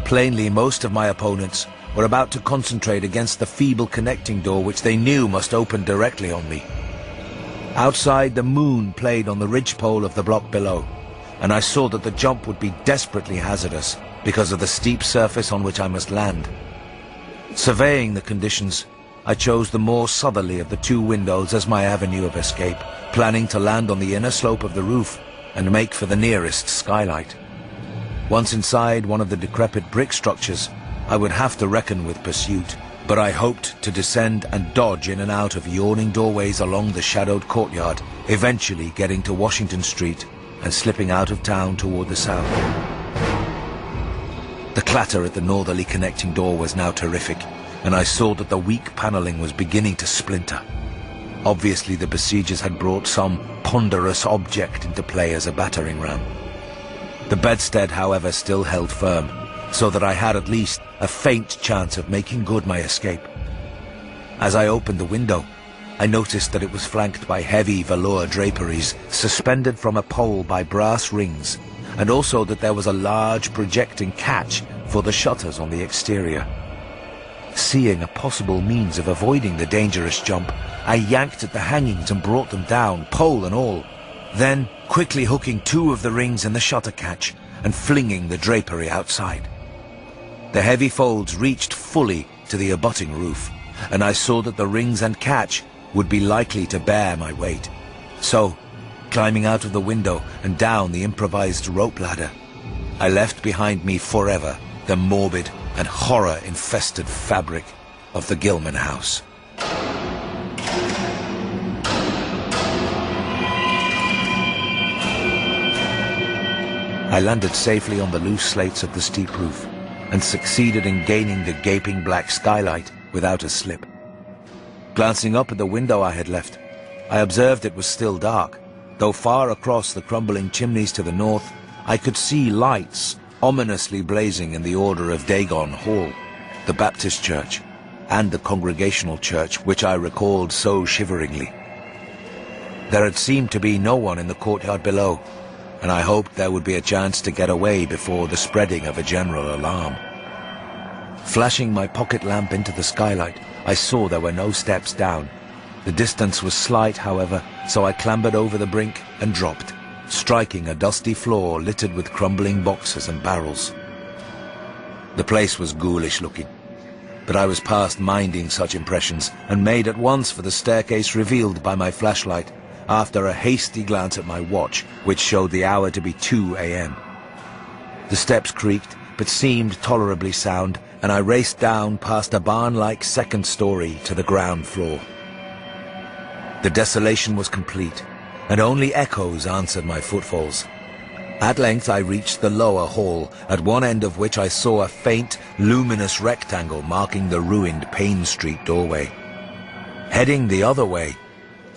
Plainly, most of my opponents were about to concentrate against the feeble connecting door which they knew must open directly on me. Outside, the moon played on the ridgepole of the block below, and I saw that the jump would be desperately hazardous because of the steep surface on which I must land. Surveying the conditions, I chose the more southerly of the two windows as my avenue of escape, planning to land on the inner slope of the roof and make for the nearest skylight. Once inside one of the decrepit brick structures, I would have to reckon with pursuit, but I hoped to descend and dodge in and out of yawning doorways along the shadowed courtyard, eventually getting to Washington Street and slipping out of town toward the south. The clatter at the northerly connecting door was now terrific, and I saw that the weak paneling was beginning to splinter. Obviously the besiegers had brought some ponderous object into play as a battering ram. The bedstead, however, still held firm, so that I had at least a faint chance of making good my escape. As I opened the window, I noticed that it was flanked by heavy velour draperies suspended from a pole by brass rings, and also that there was a large projecting catch for the shutters on the exterior. Seeing a possible means of avoiding the dangerous jump, I yanked at the hangings and brought them down, pole and all, then quickly hooking two of the rings in the shutter catch and flinging the drapery outside. The heavy folds reached fully to the abutting roof, and I saw that the rings and catch would be likely to bear my weight. So, climbing out of the window and down the improvised rope ladder, I left behind me forever the morbid and horror-infested fabric of the Gilman house. I landed safely on the loose slates of the steep roof and succeeded in gaining the gaping black skylight without a slip. Glancing up at the window I had left, I observed it was still dark, though far across the crumbling chimneys to the north I could see lights ominously blazing in the order of Dagon Hall, the Baptist church, and the Congregational church, which I recalled so shiveringly. There had seemed to be no one in the courtyard below, and I hoped there would be a chance to get away before the spreading of a general alarm. Flashing my pocket lamp into the skylight, I saw there were no steps down. The distance was slight, however, so I clambered over the brink and dropped, striking a dusty floor littered with crumbling boxes and barrels. The place was ghoulish looking, but I was past minding such impressions and made at once for the staircase revealed by my flashlight, after a hasty glance at my watch, which showed the hour to be 2 a.m. The steps creaked, but seemed tolerably sound, and I raced down past a barn-like second story to the ground floor. The desolation was complete, and only echoes answered my footfalls. At length I reached the lower hall, at one end of which I saw a faint, luminous rectangle marking the ruined Payne Street doorway. Heading the other way,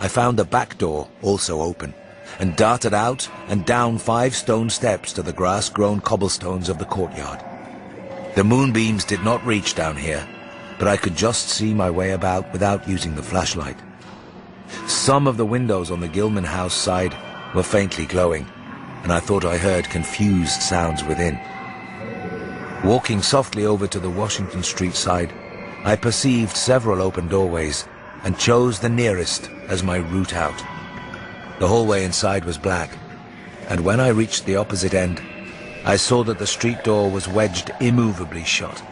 I found the back door also open, and darted out and down 5 stone steps to the grass-grown cobblestones of the courtyard. The moonbeams did not reach down here, but I could just see my way about without using the flashlight. Some of the windows on the Gilman house side were faintly glowing, and I thought I heard confused sounds within. Walking softly over to the Washington Street side, I perceived several open doorways, and chose the nearest as my route out. The hallway inside was black, and when I reached the opposite end, I saw that the street door was wedged immovably shut.